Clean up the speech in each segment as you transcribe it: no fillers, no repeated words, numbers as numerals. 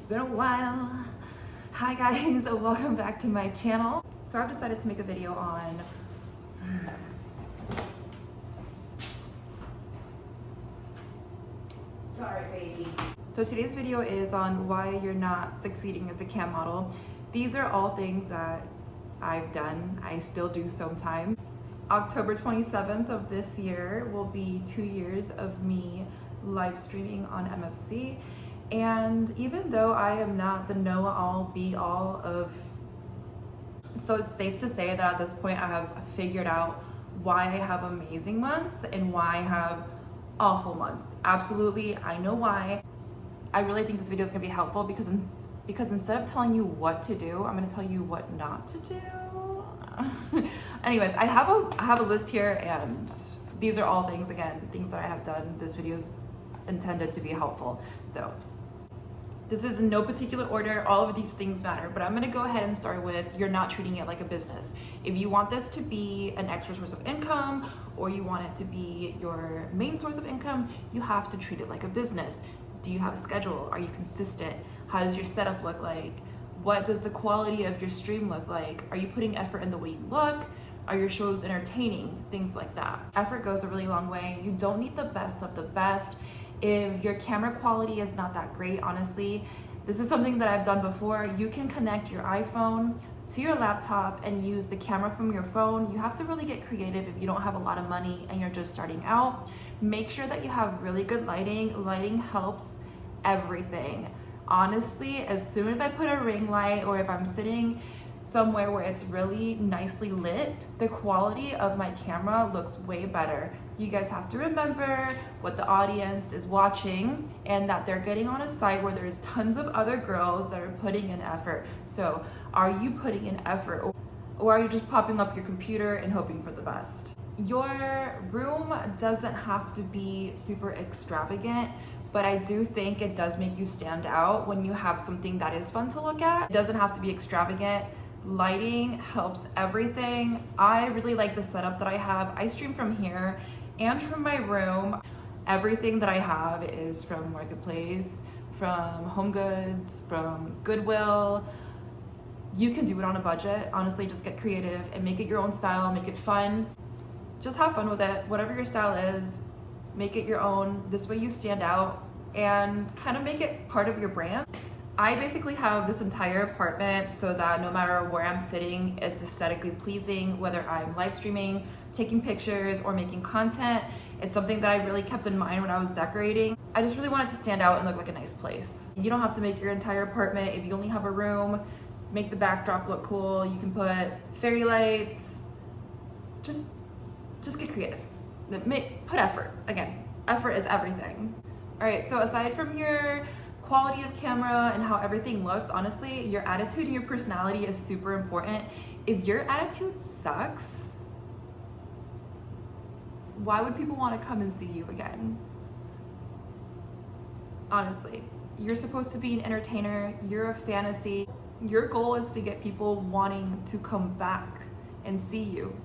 It's been a while. Hi guys, welcome back to my channel. So I've decided to make a video on sorry baby. So today's video is on why you're not succeeding as a cam model. These are all things that I've done, I still do sometimes. October 27th of this year will be 2 years of me live streaming on MFC. And even though I am not the know-all be-all of, so it's safe to say that at this point I have figured out why I have amazing months and why I have awful months. Absolutely, I know why. I really think this video is gonna be helpful because instead of telling you what to do, I'm gonna tell you what not to do. Anyways, I have a list here, and these are all things, again, things that I have done. This video is intended to be helpful. So this is in no particular order, all of these things matter, but I'm gonna go ahead and start with you're not treating it like a business. If you want this to be an extra source of income, or you want it to be your main source of income, you have to treat it like a business. Do you have a schedule? Are you consistent? How does your setup look like? What does the quality of your stream look like? Are you putting effort in the way you look? Are your shows entertaining? Things like that. Effort goes a really long way. You don't need the best of the best. If your camera quality is not that great, honestly, this is something that I've done before. You can connect your iPhone to your laptop and use the camera from your phone. You have to really get creative if you don't have a lot of money and you're just starting out. Make sure that you have really good lighting. Lighting helps everything. Honestly, as soon as I put a ring light, or if I'm sitting somewhere where it's really nicely lit, the quality of my camera looks way better. You guys have to remember what the audience is watching and that they're getting on a site where there's tons of other girls that are putting in effort. So are you putting in effort, or are you just popping up your computer and hoping for the best? Your room doesn't have to be super extravagant, but I do think it does make you stand out when you have something that is fun to look at. It doesn't have to be extravagant. Lighting helps everything. I really like the setup that I have. I stream from here and from my room. Everything that I have is from Marketplace, from Home Goods, from Goodwill. You can do it on a budget. Honestly, just get creative and make it your own style, make it fun. Just have fun with it. Whatever your style is, make it your own. This way you stand out and kind of make it part of your brand. I basically have this entire apartment so that no matter where I'm sitting, it's aesthetically pleasing, whether I'm live streaming, taking pictures, or making content. It's something that I really kept in mind when I was decorating. I just really wanted to stand out and look like a nice place. You don't have to make your entire apartment. If you only have a room, make the backdrop look cool. You can put fairy lights. Just get creative. Put effort. Again, effort is everything. All right, so aside from your quality of camera and how everything looks, honestly, your attitude and your personality is super important. If your attitude sucks, why would people want to come and see you again? Honestly, you're supposed to be an entertainer. You're a fantasy. Your goal is to get people wanting to come back and see you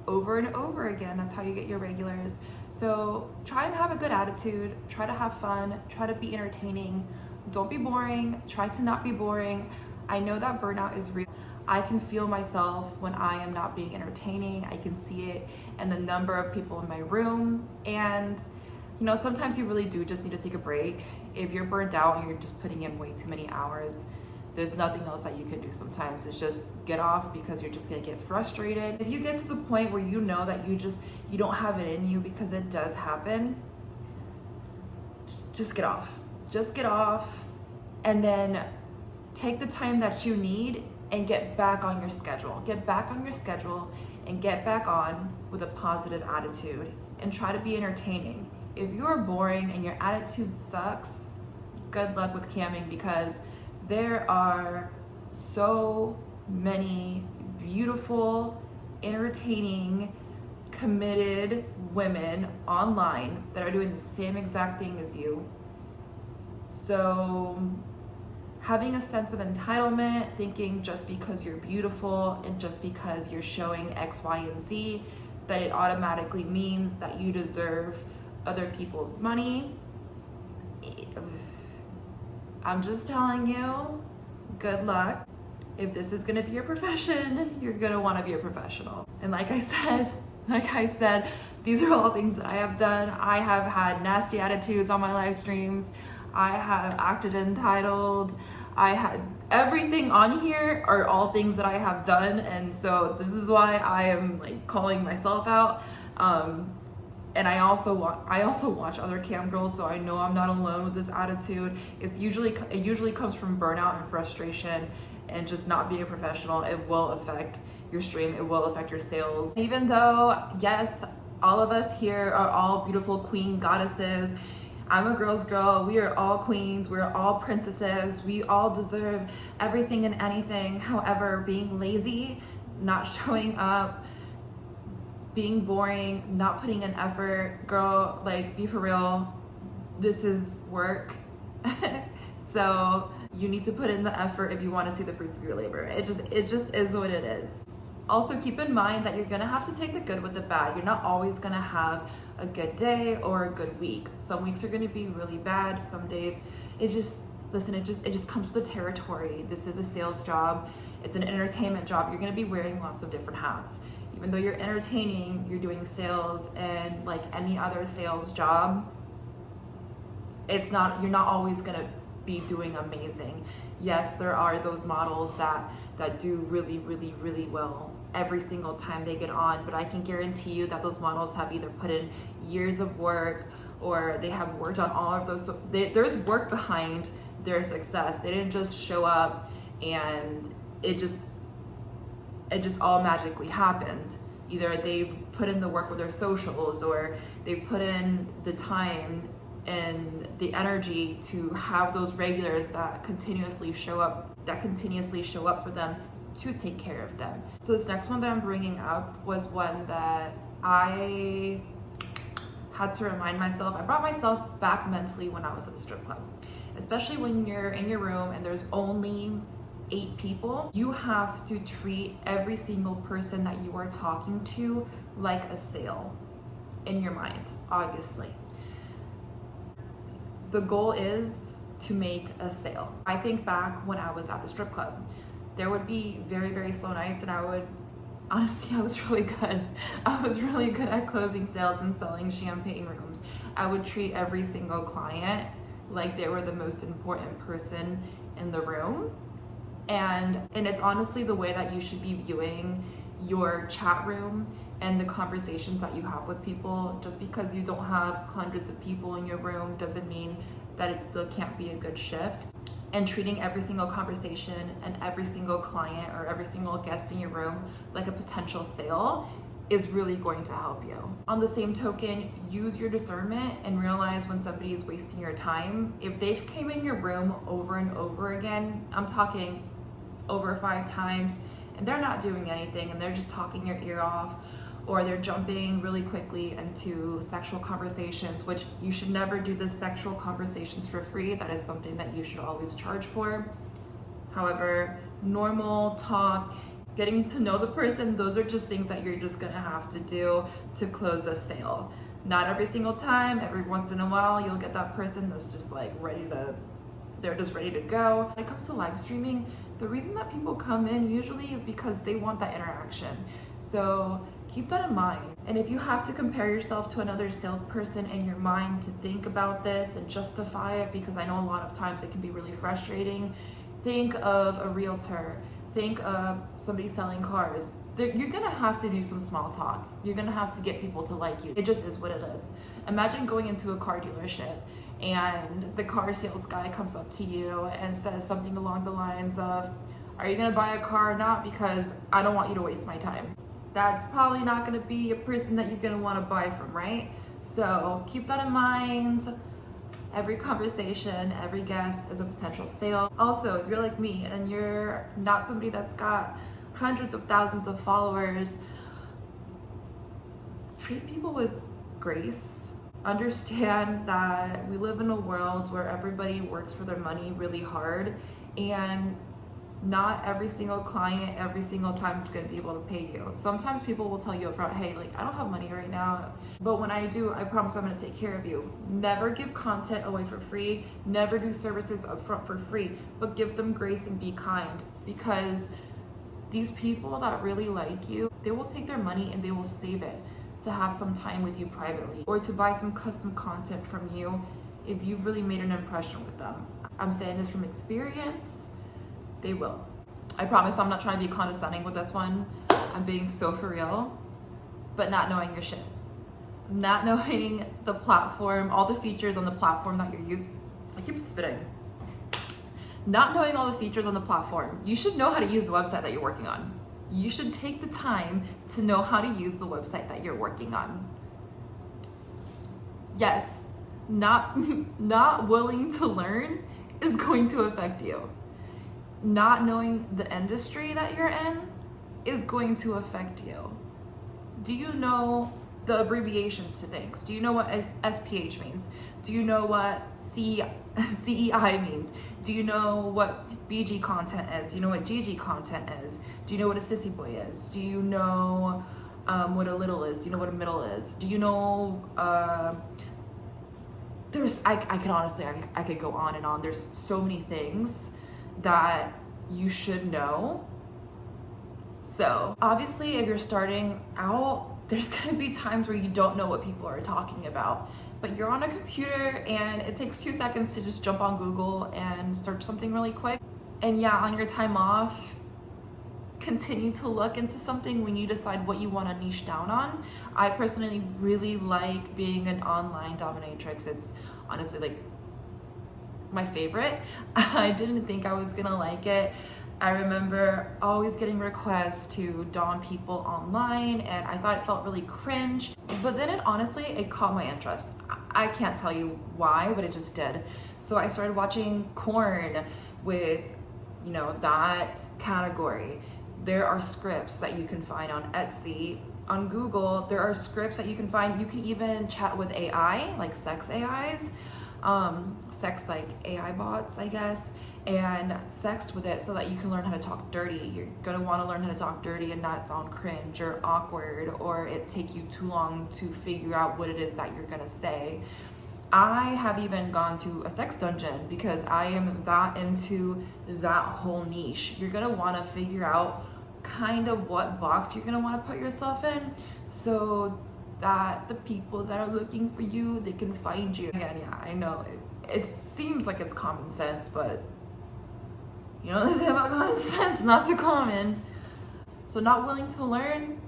over and over again. That's how you get your regulars. So try and have a good attitude, try to have fun, try to be entertaining. Don't be boring, try to not be boring. I know that burnout is real. I can feel myself when I am not being entertaining. I can see it in the number of people in my room. And you know, sometimes you really do just need to take a break. If you're burnt out and you're just putting in way too many hours, there's nothing else that you can do sometimes. It's just get off, because you're just gonna get frustrated. If you get to the point where you know that you don't have it in you, because it does happen, just get off. Just get off, and then take the time that you need and get back on your schedule. Get back on your schedule and get back on with a positive attitude and try to be entertaining. If you're boring and your attitude sucks, good luck with camming, because there are so many beautiful, entertaining, committed women online that are doing the same exact thing as you. So having a sense of entitlement, thinking just because you're beautiful and just because you're showing X, Y, and Z, that it automatically means that you deserve other people's money. I'm just telling you, good luck. If this is gonna be your profession, you're gonna wanna be a professional. And like I said, these are all things that I have done. I have had nasty attitudes on my live streams. I have acted entitled. I had everything on here are all things that I have done. And so this is why I am like calling myself out. And I also watch other cam girls, so I know I'm not alone with this attitude. It usually comes from burnout and frustration and just not being a professional. It will affect your stream, it will affect your sales. Even though, yes, all of us here are all beautiful queen goddesses. I'm a girl's girl, we are all queens, we're all princesses, we all deserve everything and anything. However, being lazy, not showing up, being boring, not putting in effort, girl, like, be for real, this is work. So you need to put in the effort if you want to see the fruits of your labor. It just is what it is. Also, keep in mind that you're gonna have to take the good with the bad. You're not always gonna have a good day or a good week. Some weeks are gonna be really bad. Some days, it just comes with the territory. This is a sales job. It's an entertainment job. You're gonna be wearing lots of different hats. Even though you're entertaining, you're doing sales, and like any other sales job, you're not always gonna be doing amazing. Yes, there are those models that do really, really, really well every single time they get on, but I can guarantee you that those models have either put in years of work or they have worked on all of those. So there's work behind their success. They didn't just show up and it just all magically happened. Either they've put in the work with their socials, or they've put in the time and the energy to have those regulars that continuously show up for them to take care of them. So this next one that I'm bringing up was one that I had to remind myself. I brought myself back mentally when I was at the strip club. Especially when you're in your room and there's only 8 people, you have to treat every single person that you are talking to like a sale in your mind, obviously. The goal is to make a sale. I think back when I was at the strip club, there would be very, very slow nights, and I was really good. I was really good at closing sales and selling champagne rooms. I would treat every single client like they were the most important person in the room. And it's honestly the way that you should be viewing your chat room and the conversations that you have with people. Just because you don't have hundreds of people in your room doesn't mean that it still can't be a good shift. And treating every single conversation and every single client or every single guest in your room like a potential sale is really going to help you. On the same token, use your discernment and realize when somebody is wasting your time. If they've came in your room over and over again, I'm talking over 5 times, and they're not doing anything and they're just talking your ear off, or they're jumping really quickly into sexual conversations, which you should never do the sexual conversations for free. That is something that you should always charge for. However, normal talk, getting to know the person, those are just things that you're just gonna have to do to close a sale. Not every single time, every once in a while, you'll get that person that's just like they're just ready to go. When it comes to live streaming, the reason that people come in usually is because they want that interaction. So keep that in mind. And if you have to compare yourself to another salesperson in your mind to think about this and justify it, because I know a lot of times it can be really frustrating, think of a realtor, think of somebody selling cars. You're gonna have to do some small talk. You're gonna have to get people to like you. It just is what it is. Imagine going into a car dealership and the car sales guy comes up to you and says something along the lines of, are you gonna buy a car or not? Because I don't want you to waste my time. That's probably not gonna be a person that you're gonna wanna buy from, right? So keep that in mind. Every conversation, every guest is a potential sale. Also, if you're like me and you're not somebody that's got hundreds of thousands of followers, treat people with grace. Understand that we live in a world where everybody works for their money really hard, and Not every single client every single time is going to be able to pay you. Sometimes people will tell you up front, hey, like, I don't have money right now, but when I do, I promise I'm going to take care of you. Never give content away for free. Never do services up front for free, but give them grace and be kind, because these people that really like you, they will take their money and they will save it to have some time with you privately, or to buy some custom content from you if you've really made an impression with them. I'm saying this from experience. They will. I promise I'm not trying to be condescending with this one. I'm being so for real. But not knowing your shit. Not knowing the platform, all the features on the platform that you're using. I keep spitting. Not knowing all the features on the platform. You should know how to use the website that you're working on. You should take the time to know how to use the website that you're working on. Yes, not willing to learn is going to affect you. Not knowing the industry that you're in is going to affect you. Do you know the abbreviations to things? Do you know what SPH means? Do you know what CEI means? Do you know what BG content is? Do you know what GG content is? Do you know what a sissy boy is? Do you know what a little is? Do you know what a middle is? Do you know I could honestly, I could go on and on. There's so many things that you should know. So obviously, if you're starting out, there's gonna be times where you don't know what people are talking about, but you're on a computer and it takes 2 seconds to just jump on Google and search something really quick. And yeah, on your time off, continue to look into something when you decide what you want to niche down on. I personally really like being an online dominatrix. It's honestly like my favorite. I didn't think I was gonna like it. I remember always getting requests to don people online, and I thought it felt really cringe, but then it caught my interest. I can't tell you why, but it just did. So I started watching corn with, you know, that category. There are scripts that you can find on Etsy, on Google. There are scripts that you can find. You can even chat with AI, like sex AIs, sex like AI bots, I guess, and sext with it so that you can learn how to talk dirty. You're gonna want to learn how to talk dirty and not sound cringe or awkward, or it take you too long to figure out what it is that you're gonna say. I have even gone to a sex dungeon because I am that into that whole niche. You're gonna want to figure out kind of what box you're gonna want to put yourself in, so that the people that are looking for you, they can find you. Again, yeah, I know it seems like it's common sense, but you know what they say about common sense, not so common. So not willing to learn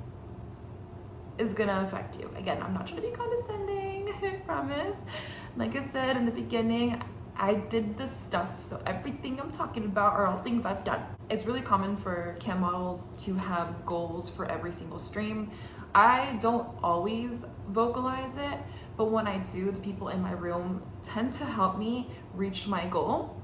is gonna affect you. Again, I'm not trying to be condescending, I promise. Like I said in the beginning, I did this stuff, so everything I'm talking about are all things I've done. It's really common for cam models to have goals for every single stream. I don't always vocalize it, but when I do, the people in my room tend to help me reach my goal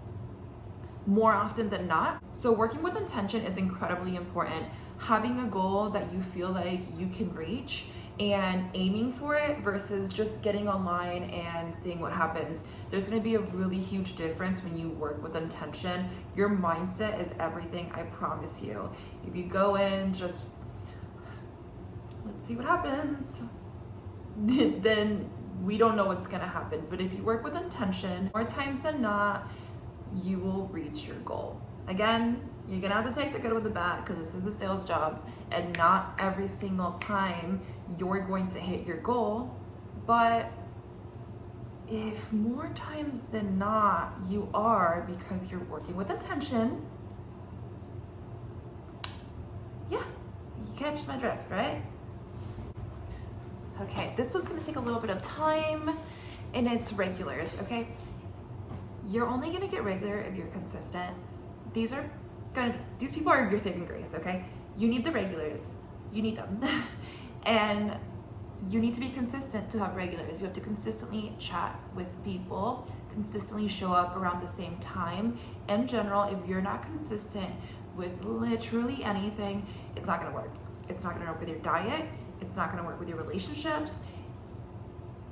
more often than not. So working with intention is incredibly important. Having a goal that you feel like you can reach and aiming for it versus just getting online and seeing what happens. There's gonna be a really huge difference when you work with intention. Your mindset is everything, I promise you. If you go in just, let's see what happens, then we don't know what's gonna happen. But if you work with intention, more times than not, you will reach your goal. Again, you're gonna have to take the good with the bad because this is a sales job, and not every single time you're going to hit your goal. But if more times than not you are, because you're working with intention, yeah, you catch my drift, right? Okay, this one's gonna take a little bit of time, and it's regulars, okay? You're only gonna get regular if you're consistent. These people are your saving grace, okay? You need the regulars, you need them. And you need to be consistent to have regulars. You have to consistently chat with people, consistently show up around the same time. In general, if you're not consistent with literally anything, it's not gonna work. It's not gonna work with your diet. It's not gonna work with your relationships.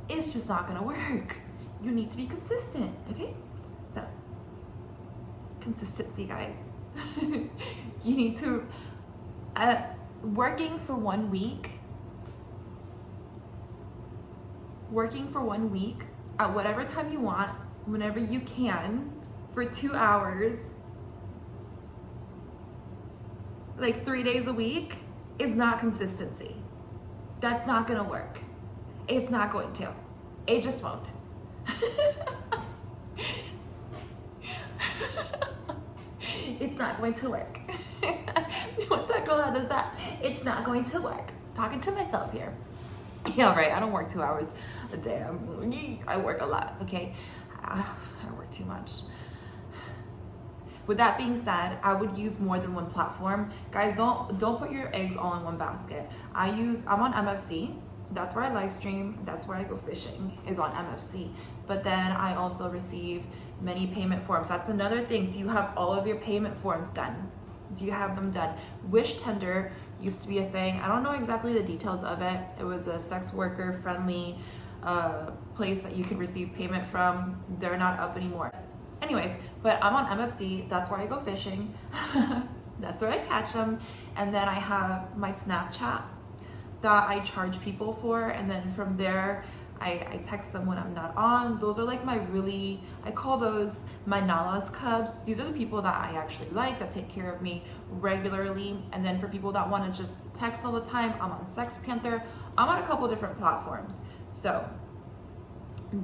It's just not gonna work. You need to be consistent, okay? So, consistency, guys. You need to, working for 1 week at whatever time you want, whenever you can, for 2 hours, like 3 days a week, is not consistency. That's not gonna work. It's not going to. It just won't. It's not going to work. What's that girl that does that? It's not going to work. Talking to myself here. Yeah, right. I don't work 2 hours a day. I work a lot, okay? I work too much. With that being said, I would use more than one platform. Guys, don't put your eggs all in one basket. I'm on MFC. That's where I live stream. That's where I go fishing, is on MFC. But then I also receive many payment forms. That's another thing. Do you have all of your payment forms done? Do you have them done? Wish Tender used to be a thing. I don't know exactly the details of it. It was a sex worker friendly place that you could receive payment from. They're not up anymore. Anyways, but I'm on MFC. That's where I go fishing. That's where I catch them. And then I have my Snapchat that I charge people for. And then from there, I text them when I'm not on. Those are like I call those my Nala's cubs. These are the people that I actually like, that take care of me regularly. And then for people that want to just text all the time, I'm on Sex Panther. I'm on a couple different platforms. So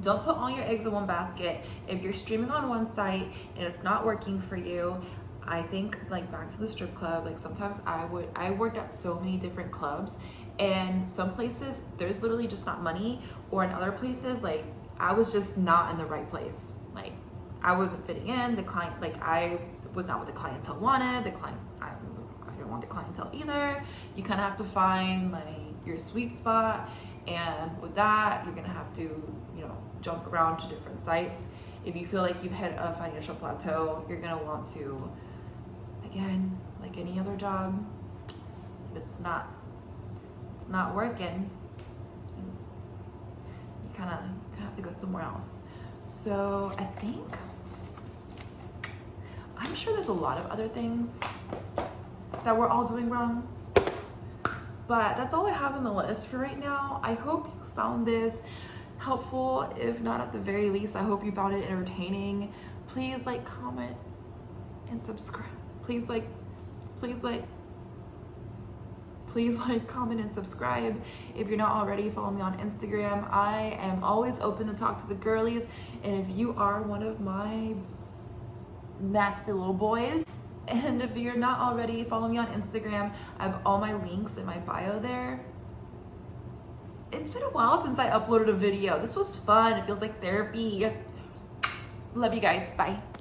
don't put all your eggs in one basket. If you're streaming on one site and it's not working for you, I think, like, back to the strip club, like sometimes I worked at so many different clubs, and some places there's literally just not money, or in other places, like, I was just not in the right place. Like, I wasn't fitting in. The client, like, I was not what the clientele wanted. I didn't want the clientele either. You kind of have to find like your sweet spot, and with that, you're gonna have to, jump around to different sites. If you feel like you've hit a financial plateau, you're gonna want to, again, like any other job, if it's not working, you kind of have to go somewhere else. So I'm sure there's a lot of other things that we're all doing wrong, but that's all I have on the list for right now. I hope you found this helpful. If not, at the very least, I hope you found it entertaining. Please like, comment, and subscribe. Please like, comment, and subscribe. If you're not already, follow me on Instagram. I am always open to talk to the girlies. And if you are one of my nasty little boys, and if you're not already, follow me on Instagram. I have all my links in my bio there. It's been a while since I uploaded a video. This was fun. It feels like therapy. Love you guys. Bye.